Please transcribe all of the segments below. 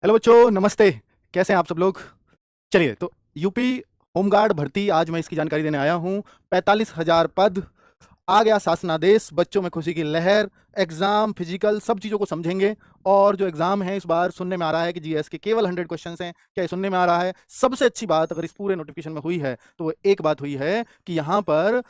Hello बच्चों, नमस्ते। कैसे हैं आप सब लोग? चलिए, तो यूपी होमगार्ड भर्ती आज मैं इसकी जानकारी देने आया हूं। 45,000 पद, आ गया शासनादेश, बच्चों में खुशी की लहर। एग्जाम, फिजिकल, सब चीज़ों को समझेंगे। और जो एग्जाम है इस बार सुनने में आ रहा है कि जीएस के केवल 100 क्वेश्चंस हैं। क्या ये सुनने में आ रहा है? सबसे अच्छी बात अगर इस पूरे नोटिफिकेशन में हुई है तो वो एक बात हुई है कि यहाँ पर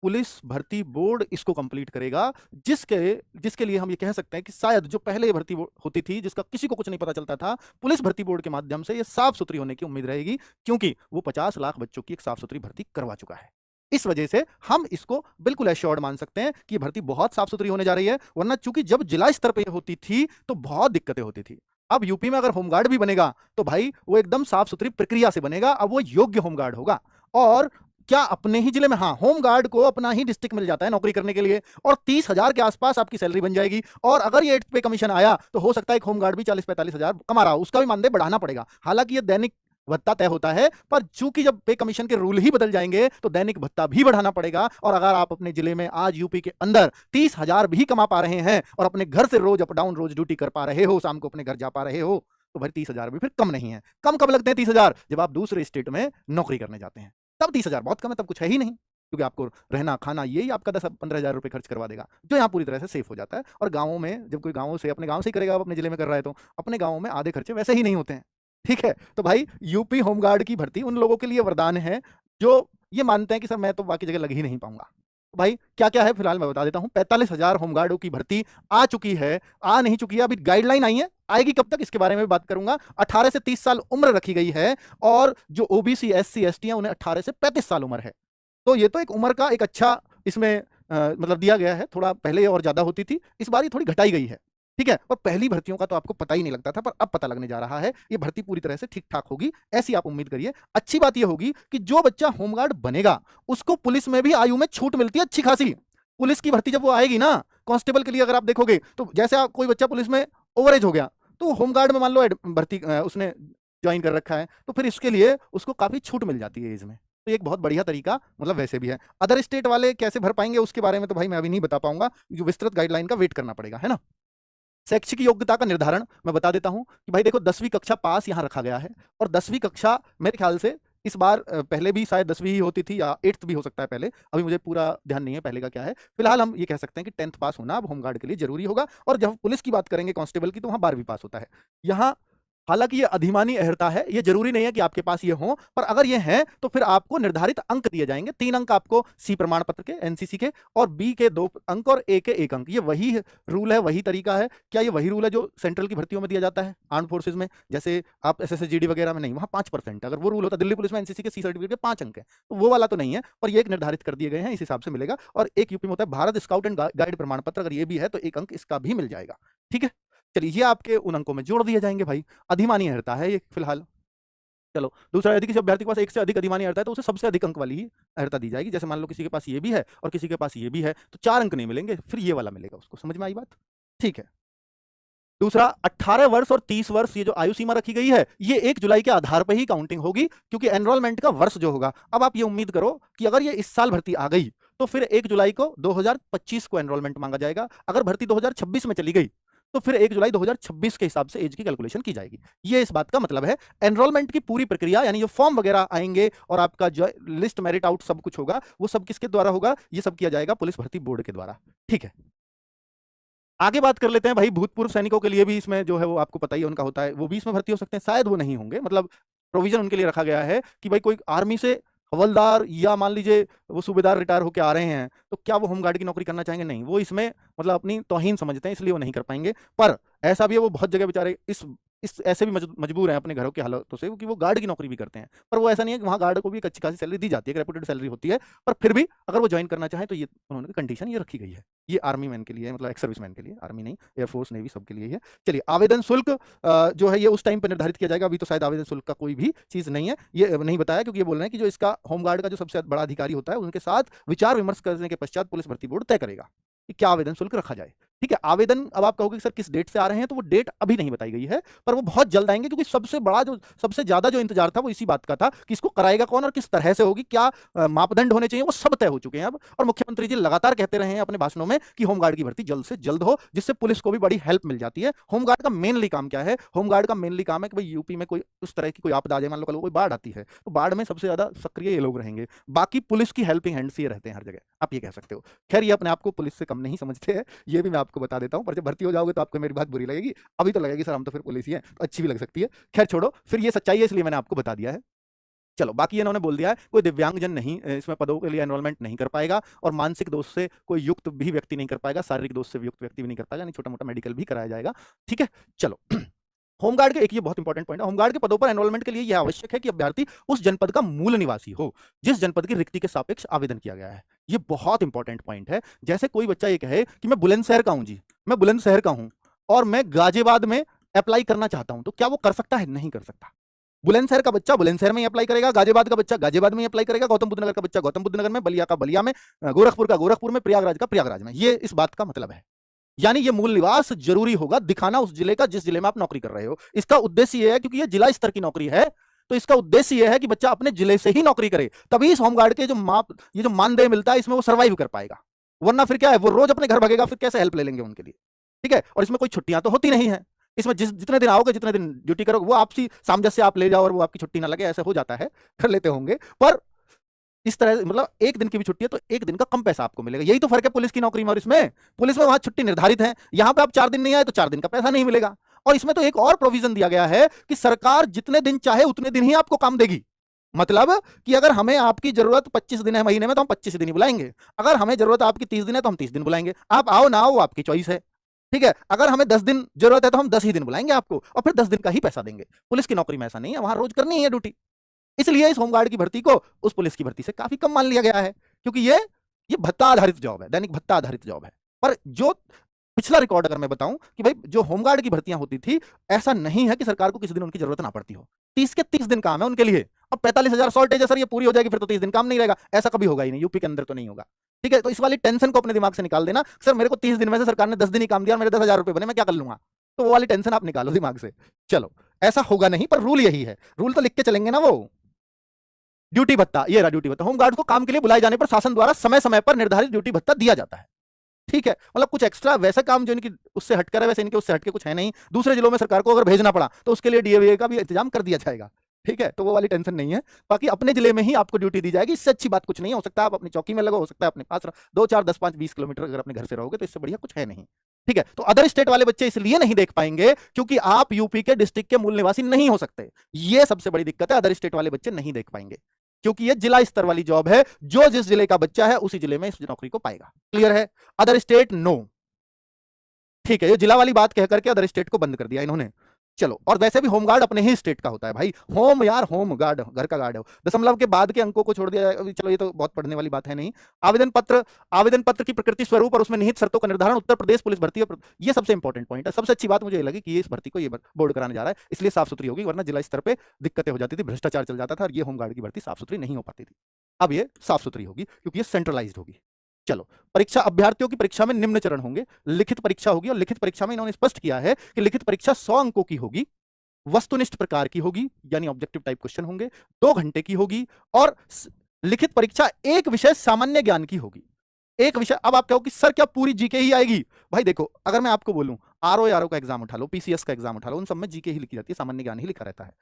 पुलिस भर्ती बोर्ड इसको कंप्लीट करेगा, जिसके जिसके लिए हम ये कह सकते हैं कि शायद जो पहले ये भर्ती होती थी, जिसका किसी को कुछ नहीं पता चलता था, पुलिस भर्ती बोर्ड के माध्यम से ये साफ सुथरी होने की उम्मीद रहेगी, क्योंकि वो 50 लाख बच्चों की एक साफ सुथरी भर्ती करवा चुका है। इस वजह से हम इसको बिल्कुल एश्योर्ड मान सकते हैं कि भर्ती बहुत साफ सुथरी होने जा रही है। वरना चूंकि जब जिला स्तर पर होती थी तो बहुत दिक्कतें होती थी। अब यूपी में अगर होमगार्ड भी बनेगा तो भाई वो एकदम साफ सुथरी प्रक्रिया से बनेगा। अब वो योग्य होमगार्ड होगा। और क्या अपने ही जिले में, हाँ, होमगार्ड को अपना ही डिस्ट्रिक्ट मिल जाता है नौकरी करने के लिए, और 30,000 के आसपास आपकी सैलरी बन जाएगी। और अगर ये 8th पे कमीशन आया तो हो सकता है एक होमगार्ड भी 40-45,000 कमा रहा हो, उसका भी मानदेय बढ़ाना पड़ेगा। हालांकि ये दैनिक भत्ता तय होता है, पर चूंकि जब पे कमीशन के रूल ही बदल जाएंगे तो दैनिक भत्ता भी बढ़ाना पड़ेगा। और अगर आप अपने जिले में आज यूपी के अंदर 30,000 भी कमा पा रहे हैं और अपने घर से रोज अप डाउन रोज ड्यूटी कर पा रहे हो, शाम को अपने घर जा पा रहे हो, तो भाई 30,000 भी फिर कम नहीं है। कम कब लगते हैं 30,000? जब आप दूसरे स्टेट में नौकरी करने जाते हैं, तब 30,000 बहुत कम है, तब कुछ है ही नहीं, क्योंकि आपको रहना खाना यही आपका 10-15 हज़ार रुपये खर्च करवा देगा, जो यहाँ पूरी तरह से सेफ हो जाता है। और गाँवों में जब कोई गाँव से अपने गाँव से ही करेगा, अपने जिले में कर रहा है, तो अपने गाँव में आधे खर्चे वैसे ही नहीं होते हैं। ठीक है, तो भाई यूपी होमगार्ड की भर्ती उन लोगों के लिए वरदान है जो ये मानते हैं कि सर मैं तो बाकी जगह लग ही नहीं पाऊंगा। तो भाई क्या क्या है फिलहाल मैं बता देता हूं। 45,000 होमगार्डों की भर्ती आ चुकी है, आ नहीं चुकी है, अभी गाइडलाइन आई है, आएगी कब तक इसके बारे में बात करूंगा। 18 से 30 साल उम्र रखी गई है, और जो ओबीसी एससी एसटी हैं उन्हें 18 से 35 साल उम्र है। तो ये तो एक उम्र का एक अच्छा इसमें मतलब दिया गया है। थोड़ा पहले और ज्यादा होती थी, इस बार ये थोड़ी घटाई गई है। ठीक है, और पहली भर्तियों का तो आपको पता ही नहीं लगता था, पर अब पता लगने जा रहा है। ये भर्ती पूरी तरह से ठीक ठाक होगी, ऐसी आप उम्मीद करिए। अच्छी बात ये होगी कि जो बच्चा होमगार्ड बनेगा उसको पुलिस में भी आयु में छूट मिलती है अच्छी खासी। पुलिस की भर्ती जब वो आएगी ना, कांस्टेबल के लिए अगर आप देखोगे तो जैसे आप कोई बच्चा पुलिस में ओवरेज हो गया तो होमगार्ड में मान लो भर्ती उसने ज्वाइन कर रखा है, तो फिर इसके लिए उसको काफी छूट मिल जाती है एज में। तो एक बहुत बढ़िया तरीका मतलब वैसे भी है। अदर स्टेट वाले कैसे भर पाएंगे उसके बारे में तो भाई मैं अभी नहीं बता पाऊंगा, जो विस्तृत गाइडलाइन का वेट करना पड़ेगा, है ना। शैक्षिक योग्यता का निर्धारण मैं बता देता हूं कि भाई देखो 10वीं कक्षा पास यहां रखा गया है। और 10वीं कक्षा मेरे ख्याल से इस बार पहले भी शायद 10वीं ही होती थी या 8th भी हो सकता है पहले, अभी मुझे पूरा ध्यान नहीं है पहले का क्या है। फिलहाल हम ये कह सकते हैं कि 10th पास होना अब होमगार्ड के लिए जरूरी होगा। और जब पुलिस की बात करेंगे कांस्टेबल की, तो वहां 12वीं पास होता है। यहाँ हालांकि ये अधिमानी अहर्ता है, ये जरूरी नहीं है कि आपके पास ये हो, पर अगर ये है तो फिर आपको निर्धारित अंक दिए जाएंगे। 3 अंक आपको सी प्रमाण पत्र के, एनसीसी के, और बी के 2 अंक और ए के 1 अंक। ये वही रूल है, वही तरीका है। क्या ये वही रूल है जो सेंट्रल की भर्तियों में दिया जाता है आर्म फोर्सेज में? जैसे आप एसएसजी वगैरह में नहीं, वहां 5%। अगर वो रूल होता दिल्ली पुलिस में एनसीसी के सी सर्टिफिकेट के 5 अंक है, तो वो वाला तो नहीं है, पर ये एक निर्धारित कर दिए गए हैं, इस हिसाब से मिलेगा। और एक यूपी में होता है भारत स्काउट एंड गाइड प्रमाण पत्र, अगर ये भी है तो 1 अंक इसका भी मिल जाएगा। ठीक है, चलिए ये आपके उन अंकों में जोड़ दिए जाएंगे भाई। अधिमानी अर्हता है ये फिलहाल। चलो दूसरा, यदि किसी अभ्यर्थी के पास एक से अधिक अधिमानी अर्हता है तो उसे सबसे अधिक अंक वाली ही अर्हता दी जाएगी। जैसे मान लो किसी के पास ये भी है और किसी के पास ये भी है, तो 4 अंक नहीं मिलेंगे, फिर ये वाला मिलेगा उसको। समझ में आई बात? ठीक है। दूसरा, 18 वर्ष और 30 वर्ष ये जो आयु सीमा रखी गई है, ये 1 जुलाई के आधार पर ही काउंटिंग होगी, क्योंकि एनरोलमेंट का वर्ष जो होगा, अब आप ये उम्मीद करो कि अगर ये इस साल भर्ती आ गई तो फिर 1 जुलाई को 2025 को एनरोलमेंट मांगा जाएगा। अगर भर्ती 2026 में चली गई तो फिर 1 जुलाई 2026 के हिसाब से एज की कैलकुलेशन की जाएगी। ये इस बात का मतलब है। एनरोलमेंट की पूरी प्रक्रिया, यानी जो फॉर्म वगैरह आएंगे और आपका जो लिस्ट मेरिट आउट सब कुछ होगा, वो सब किसके द्वारा होगा? ये सब किया जाएगा पुलिस भर्ती बोर्ड के द्वारा। ठीक है, आगे बात कर लेते हैं भाई। भूतपूर्व सैनिकों के लिए भी इसमें जो है वो आपको पता ही उनका होता है, वो भी इसमें भर्ती हो सकते हैं। शायद वो नहीं होंगे, मतलब प्रोविजन उनके लिए रखा गया है कि भाई कोई आर्मी से हवलदार या मान लीजिए वो सूबेदार रिटायर होकर आ रहे हैं, तो क्या वो होमगार्ड की नौकरी करना चाहेंगे? नहीं, वो इसमें मतलब अपनी तौहीन समझते हैं, इसलिए वो नहीं कर पाएंगे। पर ऐसा भी है, वो बहुत जगह बेचारे इस ऐसे भी मजबूर हैं अपने घरों की हालातों से कि वो गार्ड की नौकरी भी करते हैं। पर वो ऐसा नहीं है कि वहाँ गार्ड को भी एक अच्छी खासी सैलरी दी जाती है, एक रेपुटेड सैलरी होती है। पर फिर भी अगर वो ज्वाइन करना चाहें तो ये उन्होंने कंडीशन ये रखी गई है। ये आर्मी मैन के लिए, मतलब एक्स सर्विस मैन के लिए, आर्मी नहीं, एयरफोर्स नेवी सबके लिए है। चलिए, आवेदन शुल्क जो है ये उस टाइम पर निर्धारित किया जाएगा। अभी तो शायद आवेदन शुल्क का कोई भी चीज नहीं है, ये नहीं बताया, क्योंकि ये बोल रहे हैं कि जो इसका होमगार्ड का जो सबसे बड़ा अधिकारी होता है उनके साथ विचार विमर्श करने के पश्चात पुलिस भर्ती बोर्ड तय करेगा कि क्या आवेदन शुल्क रखा जाए। ठीक है, आवेदन अब आप कहोगे सर किस डेट से आ रहे हैं, तो वो डेट अभी नहीं बताई गई है, पर वो बहुत जल्द आएंगे, क्योंकि सबसे ज्यादा जो इंतजार था वो इसी बात का था कि इसको कराएगा कौन और किस तरह से होगी, क्या मापदंड होने चाहिए, वो सब तय हो चुके हैं अब। और मुख्यमंत्री जी लगातार कहते रहे हैं अपने भाषणों में कि होमगार्ड की भर्ती जल्द से जल्द हो, जिससे पुलिस को भी बड़ी हेल्प मिल जाती है। होमगार्ड का मेनली काम क्या है? होमगार्ड का मेनली काम है कि भाई यूपी में कोई उस तरह की कोई आपदा आ जाए, मान लो कल कोई बाढ़ आती है, तो बाढ़ में सबसे ज्यादा सक्रिय ये लोग रहेंगे, बाकी पुलिस की हेल्पिंग हैंड्स ये रहते हैं हर जगह, आप ये कह सकते हो। खैर ये अपने आप को पुलिस से कम नहीं समझते हैं, ये भी मैं आपको बता देता हूं, पर जब भर्ती हो जाओगे तो आपको मेरी बात बुरी लगेगी, अभी तो लगेगी सर हम तो फिर पुलिस ही हैं, तो अच्छी भी लग सकती है। खैर छोड़ो, फिर ये सच्चाई है इसलिए मैंने आपको बता दिया है। चलो, बाकी इन्होंने बोल दिया है कोई दिव्यांगजन नहीं इसमें पदों के लिए एनरोलमेंट नहीं कर पाएगा, और मानसिक दोष से कोई युक्त भी व्यक्ति नहीं कर पाएगा, शारीरिक दोष से युक्त व्यक्ति भी नहीं कर पाएगा, नहीं छोटा मोटा मेडिकल भी कराया जाएगा। ठीक है, चलो होमगार्ड के एक ये बहुत इंपॉर्टेंट पॉइंट है, होमगार्ड के पदों पर एनरोलमेंट के लिए यह आवश्यक है कि अभ्यर्थी उस जनपद का मूल निवासी हो जिस जनपद की रिक्ति के सापेक्ष आवेदन किया गया है। ये बहुत इंपॉर्टेंट पॉइंट है। जैसे कोई बच्चा ये कहे कि मैं बुलंदशहर का हूं जी, मैं बुलंदशहर का हूं और मैं गाजियाबाद में अप्लाई करना चाहता हूं, तो क्या वो कर सकता है? नहीं कर सकता। बुलंदशहर का बच्चा बुलंदशहर में ही अप्लाई करेगा, गाजियाबाद का बच्चा गाजियाबाद में ही अप्लाई करेगा, गौतम बुद्ध नगर का बच्चा गौतम बुद्ध नगर में, बलिया का बलिया में, गोरखपुर का गोरखपुर में, प्रयागराज का प्रयागराज में। ये इस बात का मतलब है, यानी ये मूल निवास जरूरी होगा दिखाना उस जिले का जिस जिले में आप नौकरी कर रहे हो। इसका उद्देश्य ये है, क्योंकि ये जिला स्तर की नौकरी है, तो इसका उद्देश्य ये है कि बच्चा अपने जिले से ही नौकरी करे, तभी इस होमगार्ड के ये जो मानदेय मिलता है इसमें वो सर्वाइव कर पाएगा। वरना फिर क्या है, वो रोज अपने घर भागेगा, फिर कैसे हेल्प ले लेंगे उनके लिए? ठीक है, और इसमें कोई छुट्टियां तो होती नहीं है, इसमें जितने दिन आओगे जितने दिन ड्यूटी करोगे वो आपसी सामंजस्य आप ले जाओ और वो आपकी छुट्टी ना लगे, ऐसे हो जाता है, कर लेते होंगे, पर इस तरह मतलब एक दिन की भी छुट्टी है तो एक दिन का कम पैसा आपको मिलेगा। यही तो फर्क है पुलिस की नौकरी में और इसमें। पुलिस में वहां छुट्टी निर्धारित है, यहां पे आप 4 दिन नहीं आए तो 4 दिन का पैसा नहीं मिलेगा। और इसमें तो एक और प्रोविजन दिया गया है कि सरकार जितने दिन चाहे उतने दिन ही आपको काम देगी। मतलब कि अगर हमें आपकी जरूरत 25 दिन है महीने में तो हम 25 दिन ही बुलाएंगे, अगर हमें जरूरत आपकी 30 दिन है तो हम 30 दिन बुलाएंगे, आप आओ ना आओ आपकी चॉइस है। ठीक है, अगर हमें 10 दिन जरूरत है तो हम 10 ही दिन बुलाएंगे आपको, और फिर 10 दिन का ही पैसा देंगे। पुलिस की नौकरी में ऐसा नहीं है, वहां रोज करनी है ड्यूटी। इसलिए इस होमगार्ड की भर्ती को उस पुलिस की भर्ती से काफी कम मान लिया गया है, क्योंकि ये भत्ता आधारित जॉब है, दैनिक भत्ता आधारित जॉब है। पर जो पिछला रिकॉर्ड अगर मैं बताऊं कि भाई जो होमगार्ड की भर्तियां होती थी, ऐसा नहीं है कि सरकार को किसी दिन उनकी जरूरत ना पड़ती हो। 30 के 30 दिन काम है उनके लिए। अब 45,000 शॉर्टेज है सर, ये पूरी हो जाएगी फिर तो 30 दिन काम नहीं रहेगा, ऐसा कभी होगा ही नहीं, यूपी के अंदर तो नहीं होगा। ठीक है, तो इस वाली टेंशन को अपने दिमाग से निकाल देना, सर मेरे को 30 दिन में से सरकार ने 10 दिन ही काम दिया, मेरे 10,000 रुपए बने, मैं क्या कर लूंगा? तो वो वाली टेंशन आप निकालो दिमाग से। चलो, ऐसा होगा नहीं, पर रूल यही है, रूल तो लिख के चलेंगे ना वो। ड्यूटी भत्ता, ये रहा ड्यूटी भत्ता। होमगार्ड को काम के लिए बुलाए जाने पर शासन द्वारा समय समय पर निर्धारित ड्यूटी भत्ता दिया जाता है। ठीक है, मतलब कुछ एक्स्ट्रा वैसा काम जो इनकी उससे हटकर है, वैसे इनके उससे हटके कुछ है नहीं। दूसरे जिलों में सरकार को अगर भेजना पड़ा तो उसके लिए डीएवीए का भी इंतजाम कर दिया जाएगा। ठीक है, तो वो वाली टेंशन नहीं है। बाकी अपने जिले में ही आपको ड्यूटी दी जाएगी, इससे अच्छी बात कुछ नहीं है। हो सकता है आप अपनी चौकी में लगो, हो सकता है अपने पास 2, 4, 10, 5, 20 किलोमीटर अगर अपने घर से रहोगे, तो इससे बढ़िया कुछ है नहीं। ठीक है, तो अदर स्टेट वाले बच्चे इसलिए नहीं देख पाएंगे क्योंकि आप यूपी के डिस्ट्रिक्ट के मूल निवासी नहीं हो सकते। ये सबसे बड़ी दिक्कत है, अदर स्टेट वाले बच्चे नहीं देख पाएंगे, क्योंकि ये जिला स्तर वाली जॉब है, जो जिस जिले का बच्चा है उसी जिले में इस नौकरी को पाएगा। क्लियर है? Other state no. ठीक है, ये जिला वाली बात कह करके अदर स्टेट को बंद कर दिया इन्होंने। चलो, और वैसे भी होमगार्ड अपने ही स्टेट का होता है भाई। होम यार, होम गार्ड घर का गार्ड है। दशमलव के बाद के अंकों को छोड़ दिया जाए, चलो ये तो बहुत पढ़ने वाली बात है नहीं। आवेदन पत्र की प्रकृति, स्वरूप और उसमें निहित शर्तों का निर्धारण उत्तर प्रदेश पुलिस भर्ती, ये सबसे इंपॉर्टेंट पॉइंट है। सबसे अच्छी बात मुझे लगी कि ये इस भर्ती को ये बोर्ड कराने जा रहा है, इसलिए साफ सुथरी होगी, वरना जिला स्तर पर दिक्कतें हो जाती थी, भ्रष्टाचार चल जाता था और ये होमगार्ड की भर्ती साफ सुथरी नहीं हो पाती थी। अब ये साफ सुथरी होगी क्योंकि ये सेंट्रलाइज्ड होगी। चलो, परीक्षा, अभ्यर्थियों की परीक्षा में निम्न चरण होंगे। लिखित परीक्षा होगी, और लिखित परीक्षा में इन्होंने स्पष्ट किया है कि लिखित परीक्षा 100 अंकों की होगी, वस्तुनिष्ठ प्रकार की होगी, यानी ऑब्जेक्टिव टाइप क्वेश्चन होंगे, 2 घंटे की होगी, और लिखित परीक्षा एक विषय सामान्य ज्ञान की होगी। एक विषय। अब आप कहो कि सर क्या पूरी जीके ही आएगी? भाई देखो, अगर मैं आपको बोलूं आरओ का एग्जाम उठा लो, पीसीएस का एग्जाम उठा लो, उन सब में जीके ही लिखी जाती है, सामान्य ज्ञान ही लिखा रहता है।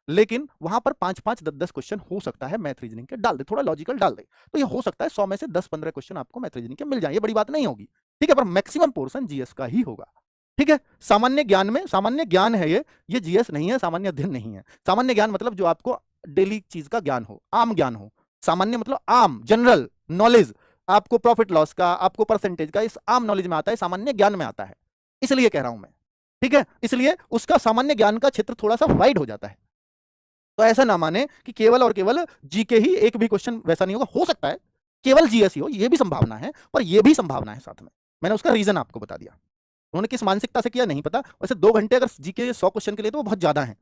लेकिन वहां पर 5-5, 10-10 क्वेश्चन हो सकता है मैथ रीजनिंग के डाल दे, थोड़ा लॉजिकल डाल दे, तो ये हो सकता है 100 में से 10-15 क्वेश्चन आपको मैथ रीजनिंग के मिल जाए, ये बड़ी बात नहीं होगी। ठीक है, पर मैक्सिमम पोर्शन जीएस का ही होगा। ठीक है, सामान्य ज्ञान में, सामान्य ज्ञान है ये जीएस नहीं है, सामान्य अध्ययन नहीं है। सामान्य ज्ञान मतलब जो आपको डेली चीज का ज्ञान हो, आम ज्ञान हो। सामान्य मतलब आम, जनरल नॉलेज, आपको प्रॉफिट लॉस का, आपको परसेंटेज का, इस आम नॉलेज में आता है, सामान्य ज्ञान में आता है, इसलिए कह रहा हूं मैं। ठीक है, इसलिए उसका सामान्य ज्ञान का क्षेत्र थोड़ा सा वाइड हो जाता है। तो ऐसा ना माने कि केवल और केवल जीके ही, एक भी क्वेश्चन वैसा नहीं होगा। हो सकता है केवल जीएस ही हो, ये भी संभावना है, पर यह भी संभावना है साथ में। मैंने उसका रीजन आपको बता दिया। उन्होंने किस मानसिकता से किया नहीं पता। वैसे 2 घंटे अगर जीके 100 क्वेश्चन के लिए तो वो बहुत ज्यादा है,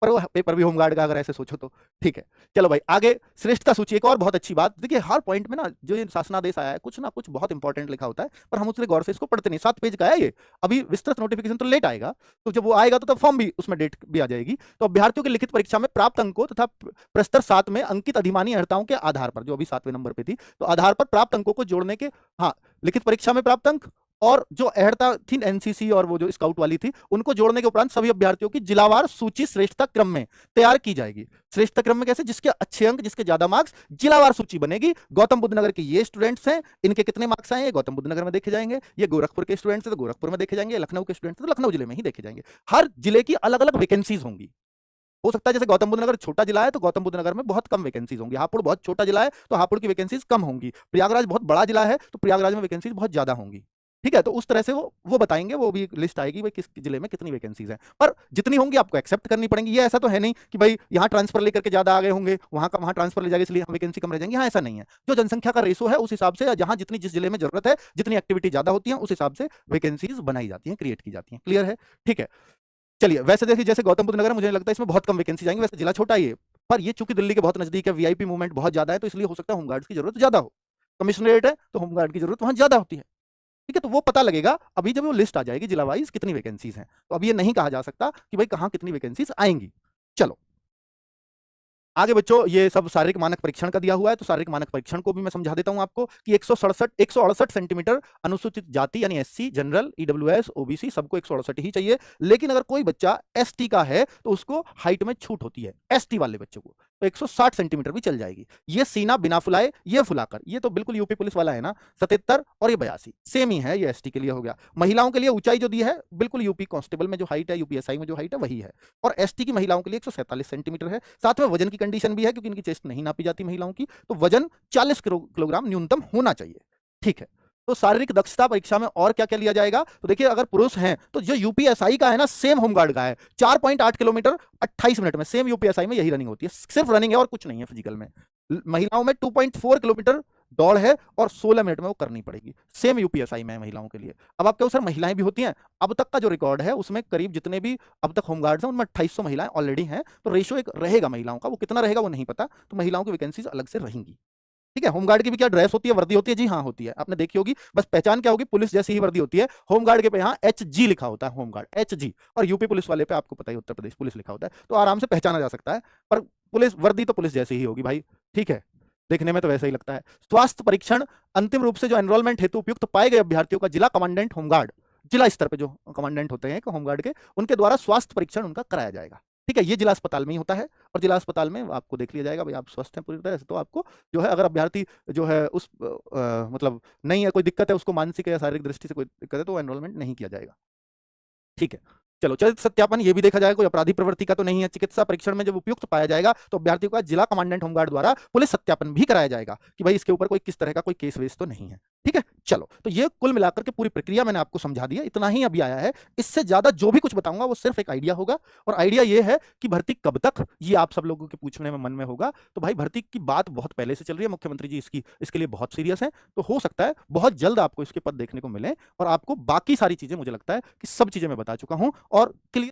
पर वो पेपर भी होमगार्ड का अगर ऐसे सोचो तो ठीक है। चलो भाई आगे, श्रेष्ठता सूची, एक और बहुत अच्छी बात। देखिए हर पॉइंट में ना जो ये शासनादेश आया है कुछ ना कुछ बहुत इंपॉर्टेंट लिखा होता है, पर हम उसके गौर से इसको पढ़ते नहीं। 7 पेज का है ये, अभी विस्तृत नोटिफिकेशन तो लेट आएगा, तो जब वो आएगा तो तब फॉर्म भी उसमें डेट भी आ जाएगी। तो अभ्यर्थियों की लिखित परीक्षा में प्राप्त अंकों तथा प्रस्तर 7 में अंकित अधिमानी अर्हताओं के आधार पर, जो अभी 7वें नंबर पे थी, तो आधार पर प्राप्त अंकों को जोड़ने के, हाँ, लिखित परीक्षा में प्राप्त अंक और जो अहर्ता थी एनसीसी और वो जो स्काउट वाली थी, उनको जोड़ने के उपरांत सभी अभ्यर्थियों की जिलावार सूची श्रेष्ठता क्रम में तैयार की जाएगी। श्रेष्ठता क्रम में कैसे? जिसके अच्छे अंक, जिसके ज्यादा मार्क्स, जिलावार सूची बनेगी। गौतम बुद्ध नगर के ये स्टूडेंट्स हैं, इनके कितने मार्क्स आए, ये गौतम बुद्ध नगर में देखे जाएंगे। ये गोरखपुर के स्टूडेंट्स हैं तो गोरखपुर में देखे जाएंगे, लखनऊ के स्टूडेंट्स तो लखनऊ जिले में ही देखे जाएंगे। हर जिले की अलग अलग वैकेंसीज होंगी। हो सकता है जैसे गौतम बुद्ध नगर छोटा जिला है तो गौतम बुद्ध नगर में बहुत कम वैकेंसीज होंगी, हापुड़ बहुत छोटा जिला है तो हापुड़ की वैकेंसीज कम होंगी, प्रयागराज बहुत बड़ा जिला है तो प्रयागराज में वैकेंसीज बहुत ज्यादा होंगी। ठीक है, तो उस तरह से वो बताएंगे, वो भी लिस्ट आएगी भाई किस जिले में कितनी वैकेंसीज हैं, पर जितनी होंगी आपको एक्सेप्ट करनी पड़ेंगी। ये ऐसा तो है नहीं कि भाई यहाँ ट्रांसफर लेकर के ज्यादा आ गए होंगे, वहां का वहां ट्रांसफर ले जाएगा इसलिए वैकेंसी कम रह जाएंगी, हाँ ऐसा नहीं है। जो जनसंख्या का रेशो है उस हिसाब से, जहां जितनी जिस जिले में जरूरत है, जितनी एक्टिविटी ज्यादा होती है उस हिसाब से वैकेंसीज बनाई जाती है, क्रिएट की जाती है। क्लियर है? ठीक है, चलिए वैसे देखिए जैसे गौतम बुद्ध नगर मुझे लगता है इसमें बहुत कम वैकेंसी जाएंगे, वैसे जिला छोटा ही है, पर ये चूंकि दिल्ली के बहुत नजदीक है, वीआईपी मूवमेंट बहुत ज्यादा है, तो इसलिए हो सकता है होमगार्ड्स की जरूरत ज्यादा हो। कमिश्नरेट है तो होमगार्ड की जरूरत वहां ज्यादा होती है। ठीक है, तो वो पता लगेगा अभी जब वो लिस्ट आ जाएगी जिला वाइज कितनी वैकेंसीज हैं, तो अभी ये नहीं कहा जा सकता कि भाई कहां कितनी वैकेंसीज आएंगी। चलो आगे बच्चों, ये सब शारीरिक मानक परीक्षण का दिया हुआ है, तो शारीरिक मानक परीक्षण को भी मैं समझा देता हूं आपको कि 168 सेंटीमीटर अनुसूचित जाति यानी एससी, जनरल, ईडब्ल्यूएस, ओबीसी सबको 168 ही चाहिए। लेकिन अगर कोई बच्चा एसटी का है तो उसको हाइट में छूट होती है, एसटी वाले बच्चों को तो 160 सेंटीमीटर भी चल जाएगी। ये सीना बिना फुलाए, ये फुलाकर, ये तो बिल्कुल यूपी पुलिस वाला है ना, 77 और ये 82 सेम ही है, ये एसटी के लिए हो गया। महिलाओं के लिए ऊंचाई जो दी है बिल्कुल यूपी कांस्टेबल में जो हाइट है, यूपीएसआई में जो हाइट है वही है, और एसटी की महिलाओं के लिए 147 सेंटीमीटर है। साथ में वजन की कंडीशन भी है क्योंकि इनकी चेस्ट नहीं नापी जाती महिलाओं की, तो वजन 40 किलोग्राम न्यूनतम होना चाहिए। ठीक है, तो शारीरिक दक्षता परीक्षा में और क्या क्या लिया जाएगा, तो देखिए अगर पुरुष हैं तो जो यूपीएसआई का है ना सेम होमगार्ड का है, 4.8 किलोमीटर 28 मिनट में, सेम यूपीएसआई में यही रनिंग होती है, सिर्फ रनिंग है और कुछ नहीं है फिजिकल में। महिलाओं में 2.4 किलोमीटर दौड़ है और 16 मिनट में वो करनी पड़ेगी, सेम यूपीएसआई में है महिलाओं के लिए। अब आप कहो सर महिलाएं भी होती हैं, अब तक का जो रिकॉर्ड है उसमें करीब जितने भी अब तक होमगार्ड्स हैं उनमें 2800 महिलाएं ऑलरेडी हैं, तो रेशियो एक रहेगा महिलाओं का, वो कितना रहेगा वो नहीं पता, तो महिलाओं की वैकेंसीज अलग से रहेंगी। ठीक है, होमगार्ड की भी क्या ड्रेस होती है, वर्दी होती है? जी हाँ होती है, आपने देखी होगी, बस पहचान क्या होगी, पुलिस जैसी ही वर्दी होती है। होमगार्ड के पे यहाँ HG लिखा होता है, होमगार्ड HG, और यूपी पुलिस वाले पे आपको पता ही उत्तर प्रदेश पुलिस लिखा होता है, तो आराम से पहचाना जा सकता है, पर पुलिस वर्दी तो पुलिस जैसी ही होगी भाई। ठीक है, देखने में तो वैसा ही लगता है। स्वास्थ्य परीक्षण अंतिम रूप से जो एनरोलमेंट हेतु उपयुक्त पाए गए अभ्यर्थियों का जिला कमांडेंट होमगार्ड, जिला स्तर पे जो कमांडेंट होते हैं होमगार्ड के, उनके द्वारा स्वास्थ्य परीक्षण उनका कराया जाएगा। ठीक है, ये जिला अस्पताल में ही होता है, और जिला अस्पताल में आपको देख लिया जाएगा भाई आप स्वस्थ हैं पूरी तरह से, तो आपको जो है अगर अभ्यर्थी जो है उस मतलब नहीं है, कोई दिक्कत है उसको, मानसिक या शारीरिक दृष्टि से कोई दिक्कत है, तो एनरोलमेंट नहीं किया जाएगा। ठीक है, चलो चरित्र सत्यापन ये भी देखा जाएगा, कोई अपराधी प्रवृत्ति का तो नहीं है। चिकित्सा परीक्षण में जब उपयुक्त पाया जाएगा तो अभ्यर्थी का जिला कमांडेंट होमगार्ड द्वारा पुलिस सत्यापन भी कराया जाएगा कि भाई इसके ऊपर कोई किस तरह का कोई केस वेस तो नहीं है। ठीक है, चलो तो ये कुल मिलाकर के पूरी प्रक्रिया मैंने आपको समझा दी है, इतना ही अभी आया है, इससे ज्यादा जो भी कुछ बताऊंगा वो सिर्फ एक आइडिया होगा, और आइडिया ये है कि भर्ती कब तक, ये आप सब लोगों के पूछने में मन में होगा। तो भाई भर्ती की बात बहुत पहले से चल रही है, मुख्यमंत्री जी इसके लिए बहुत सीरियस है, तो हो सकता है बहुत जल्द आपको इसके पद देखने को मिले, और आपको बाकी सारी चीजें मुझे लगता है कि सब चीजें मैं बता चुका हूं और क्लियर